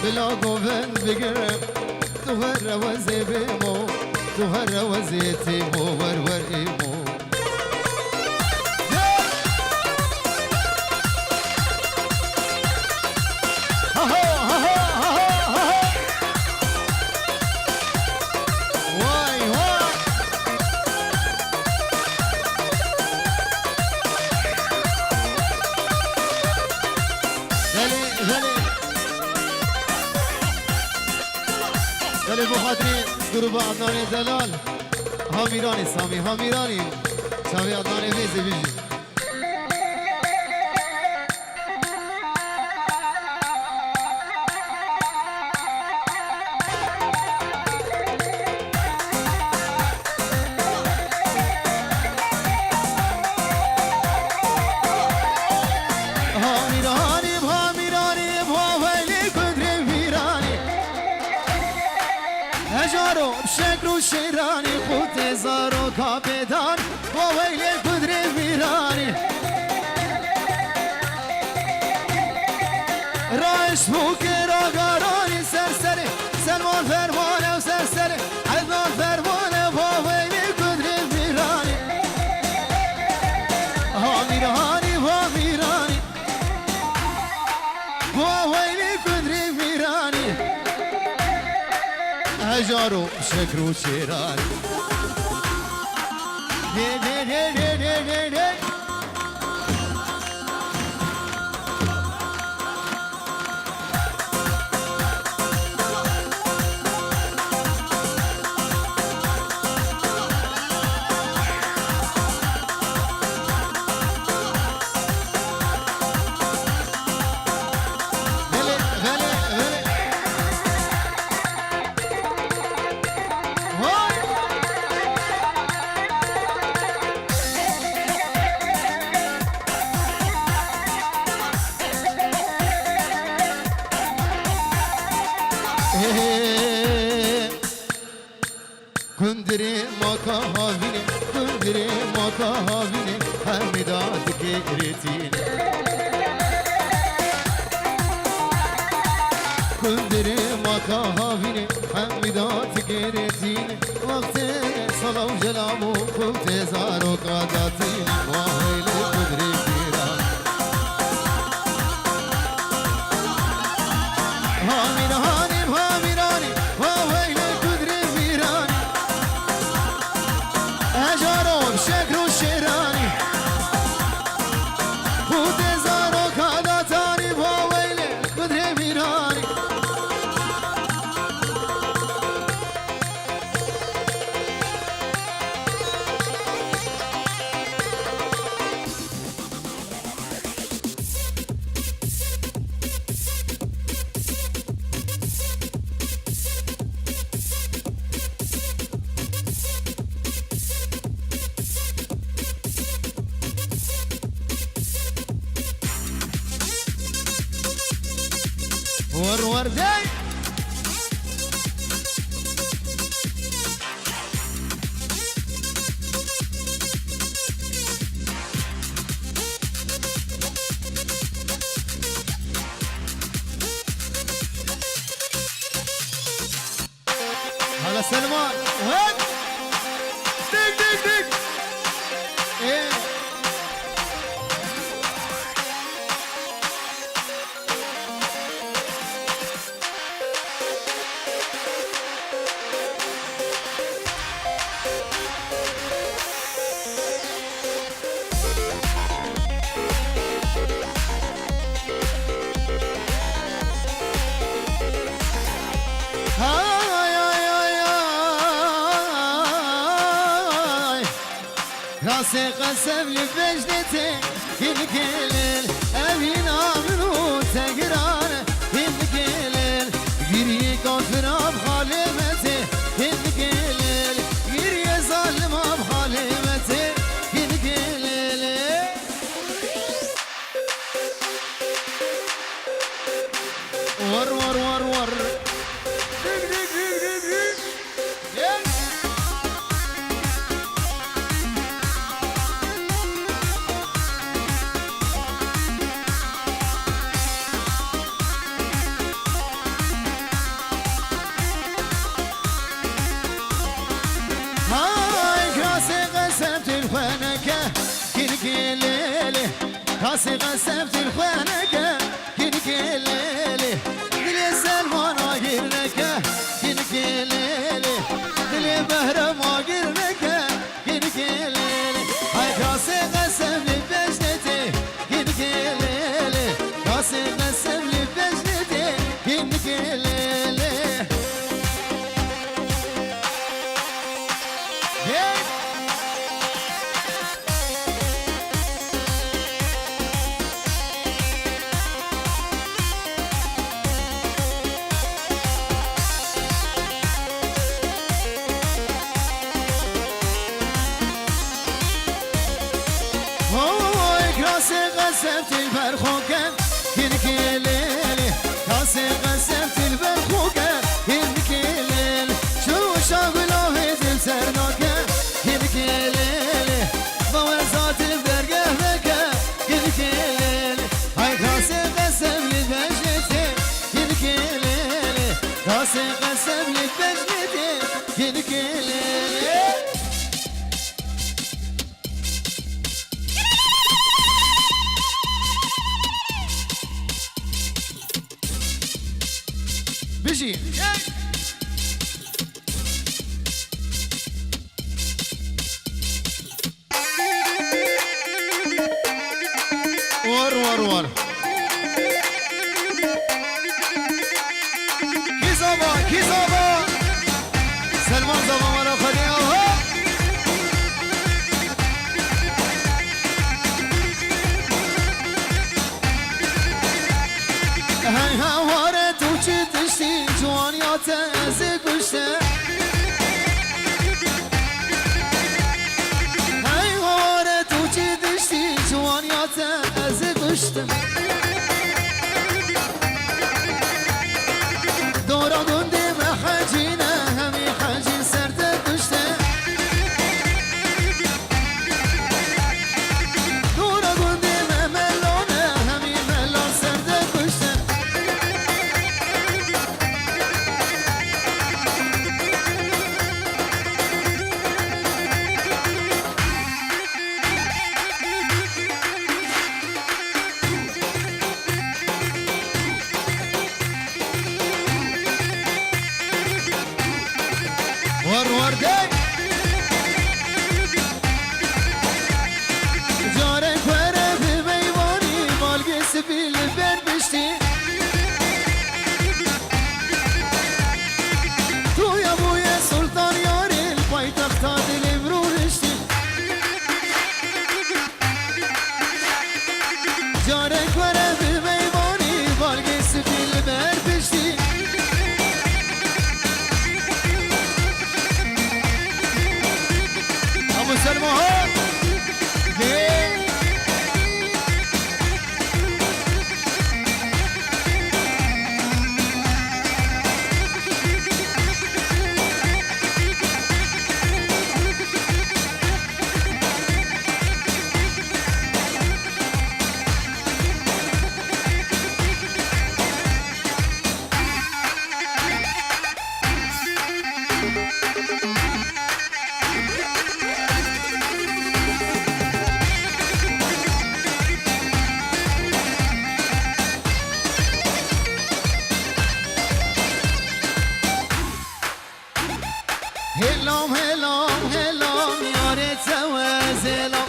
بلا گوون بگرم تو هر روزی بیمو تو هر روزی تیمو ور ور ایمو گروه عدنان دلال هامیرانی سامی هامیرانی شاوی عدنان ویزی بیجی شیرانی خود زارو کابدان با ویل کدر ویرانی رایش بوکر آگارانی سرسری سلمان فرمانه و سرسری عدنان فرمانه با ویل کدر ویرانی هامیرانی هامیرانی با ویل کدر ویرانی هجارو شکر و شیران کندری ماکا هاوینه کندری ماکا هاوینه همیداد گریتین کندری ماکا هاوینه همیداد گریتین وقت صلاح و جلام و خود زارو قاداتین واهیل کندری بیران هامیرانی هامیرانی واهیل شکر و شیرانی خود زارو کاداتانی با ویل کدر ویرانی ور دي هلا سلمان وين ديك ديك ديك ايه راسي قسم لبجدتي كل أبين عمرو تقران كل قري كفر بخالمتي كل قري ظالم بخالمتي كل ور ور ور ور کاسی قسم تیر خوانکه گینی کلیلی دلی سلمان آگیر نکه گینی کلیلی دلی بهرم آگیر نکه گینی کلیلی های کاسی قسم لی بجنتی گینی کلیلی کاسی قسم لی بجنتی گینی کلیلی قسمت البرخوكن كنكيليلي كاسي قسمت البرخوكن كنكيليلي شو شاغلو هيدل سرنوكن كنكيليلي بوزات الدرقه مكا كنكيليلي هاي كاسي قسم لبجنتي كنكيليلي كاسي قسم لبجنتي كنكيليلي بيجي ور كي زابا سلمان زابا مرا خدي اوها هاي هواره تو چی دشتی جوانیات از گوشته هاي هواره تو چی دشتی جوانیات از گوشته دورا گنده محجینه همی حجین سرده گوشته دورا گنده ملونه همی ملان سرده گوشته ور گی جاره کوره به میوانی بالگی سبیل بر بشتی تو یا بوی سلطان یاری پای تختا دلیم رو رشتی جاره کوره به میوانی بالگی سبیل بر بشتی سلمان هلام هلام هلام یاره تواز هلام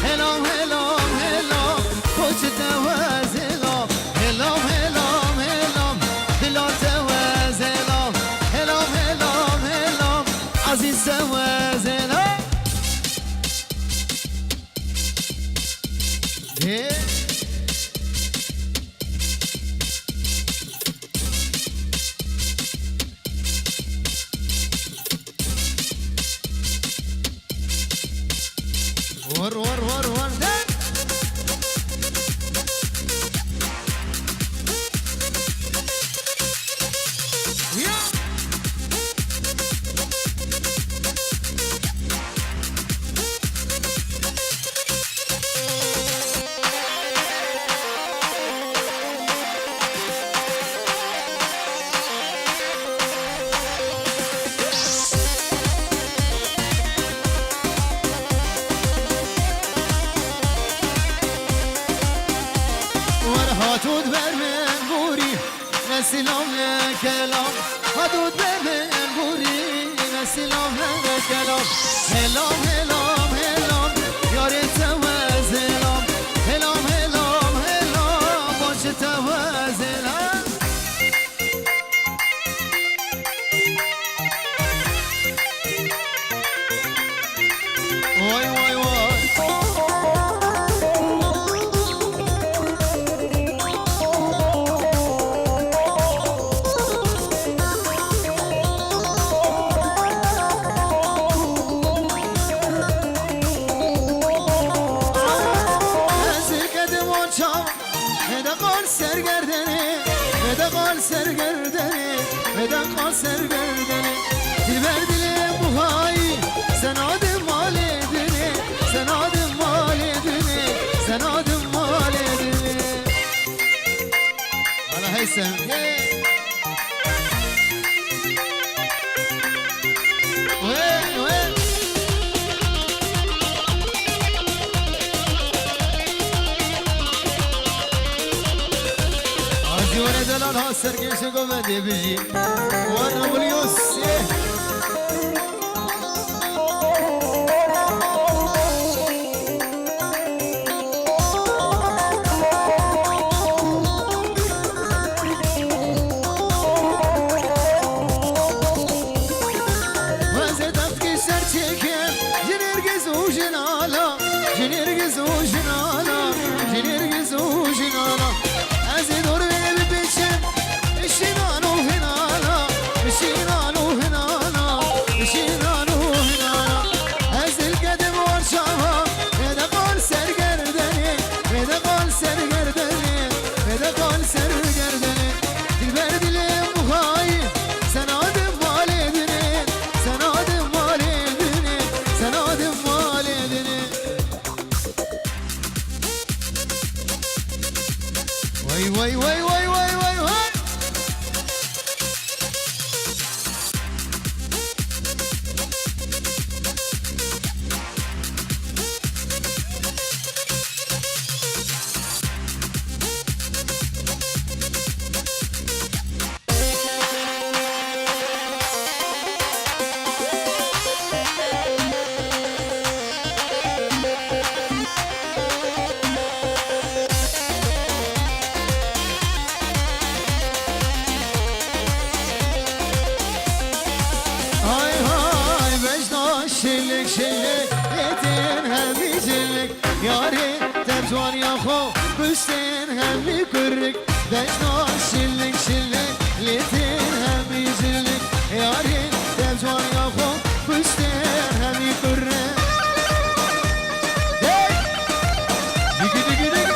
هلام هلام هلام کوچ تواز هلام هلام هلام هلام دلا تواز هلام هلام هلام هلام عزیز تواز هلام ور ده سلام لکلام حدود ببین بوری سلام لکلام هلام هلام هلام یاری توازلام هلام هلام هلام باش توازلام وای وای وای قال سرگردنی بدن قال سرگردنی دلبر دل بوهایی سناد مال دنی سناد مال دنی سناد مال دنی على هيثم وين وين وانا دلال ها سرقش قومدي بيجي وانا بليوس وزد افكي سرتكم جنرقز وجنالا جنرقز وجنالا جنرقز وجنالا ازيد وای وای وای وای وای وای شلك شلك يتين همي جلك ياري تبجوان يا خو بشتين همي كرك بجنا شلك شلك يتين همي جلك ياري تبجوان يا خو بشتين همي كرك ديكي ديكي ديكي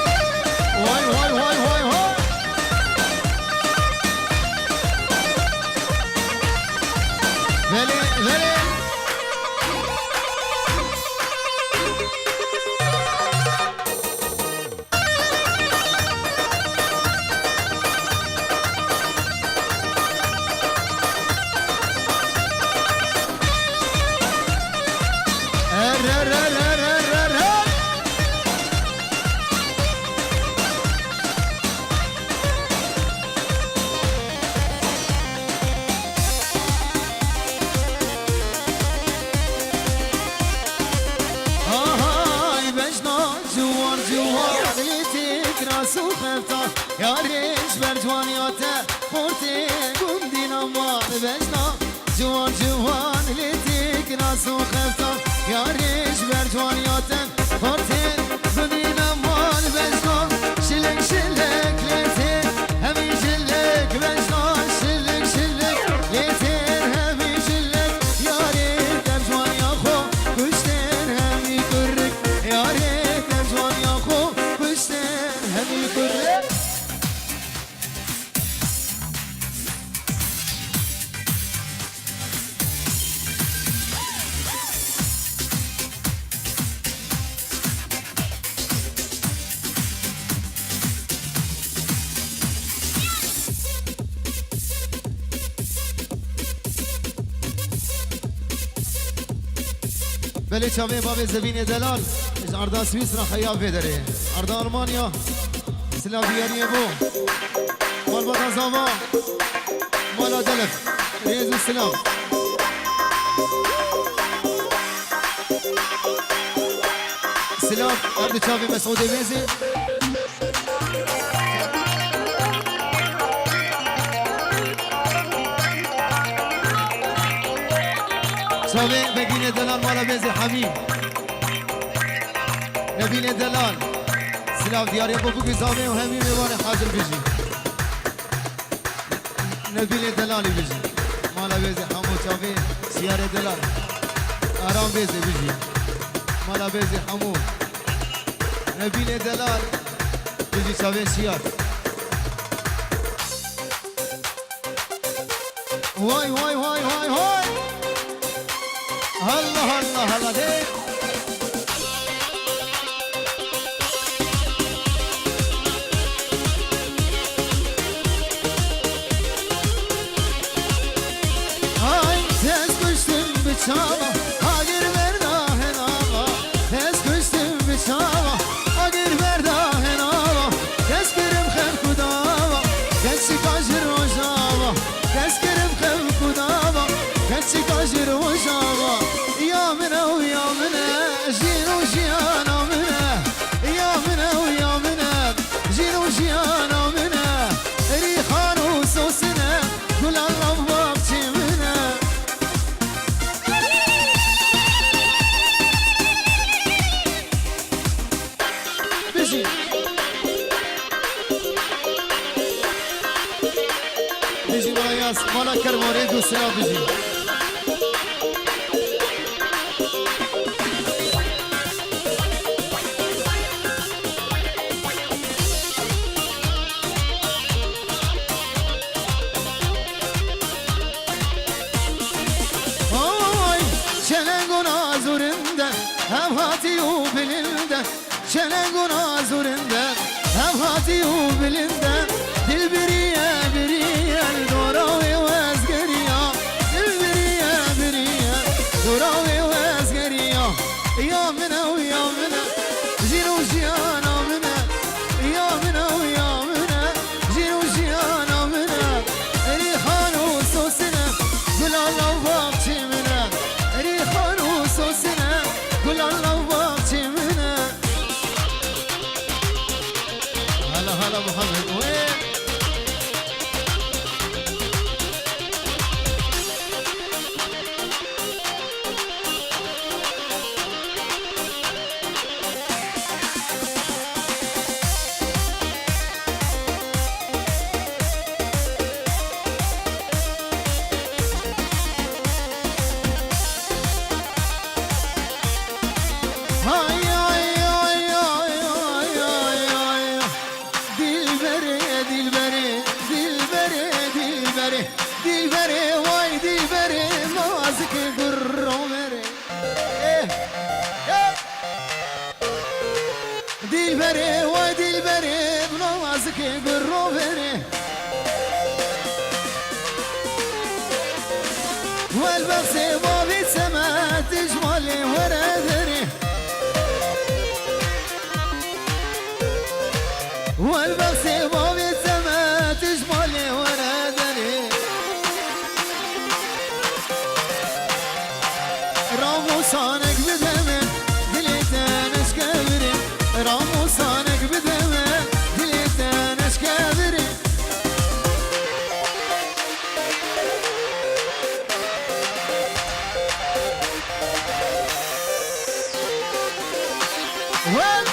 واي واي واي واي واي فلي فلي يا ريش برجوانياته خورتي قوم دينامان بجنا جوان جوان ليتيك ناس وخفتا يا ريش برجوانياته خورتي قوم دينامان بجنا شلك شلك ليتي همي شلك بجنا شلك شلك ليتي همي شلك يا ريت برجوان يا خو كشتين همي كرك يا ريت برجوان يا خو كشتين همي كرك بله چاوه باب زبین دلال از اردا سوئیس را خیاب بداره اردا آلمانیا سلاویانی بو مال بطن زاما مال دلف ريز السلام سلام عبد شافي مسعود ميزي شافي بقينا دلال مال ميزي حميد نبيل دلال سلام ديار ابو بكر زامي وهمي ميوان حاضر بيجي نبيل دلال بيجي مالا بيزي حمو شافي سيارة دلال آرام بيزي بيجي مالا بيزي حمو نبيل دلال بيجي شافي سيار واي واي واي واي واي هلا هلا هلا دي Çava, agir verda henava, tez kuştum bir çava, agir verda henava, tez kerim hem kudava, gençi kajir ojava, tez kerim hem kudava, gençi kajir ojava, yamine u yamine, jinu jiyana mine, yamine u yamine, jinu jiyana mine, rihanu sosine, gulallam vakçimine. بيجي مراياس مالا كرموريد والسلام بيجي Oy şelenguna zurinden hem hatiyu bilinden şelenguna zurinden hem hatiyu bilinden dil biriye biriye doravi vazgeriya dil biriye biriye doravi vazgeriya ya mine ya mine jinu jiyana mine ya mine ya mine jinu jiyana mine rihanu sosine gulalla vakçimine rihanu sosine gulalla vakçimine هلا هلا محمد وين dilberi vay dilberi mazik gurromeri dilberi vay dilberi mazik gurromeri والبغس بابي سما تجمالي وردري والبغس بابي سما تجمالي وردري راموسانك بدمه دليتان اشكابري راموسانك بدمه دليتان اشكابري وين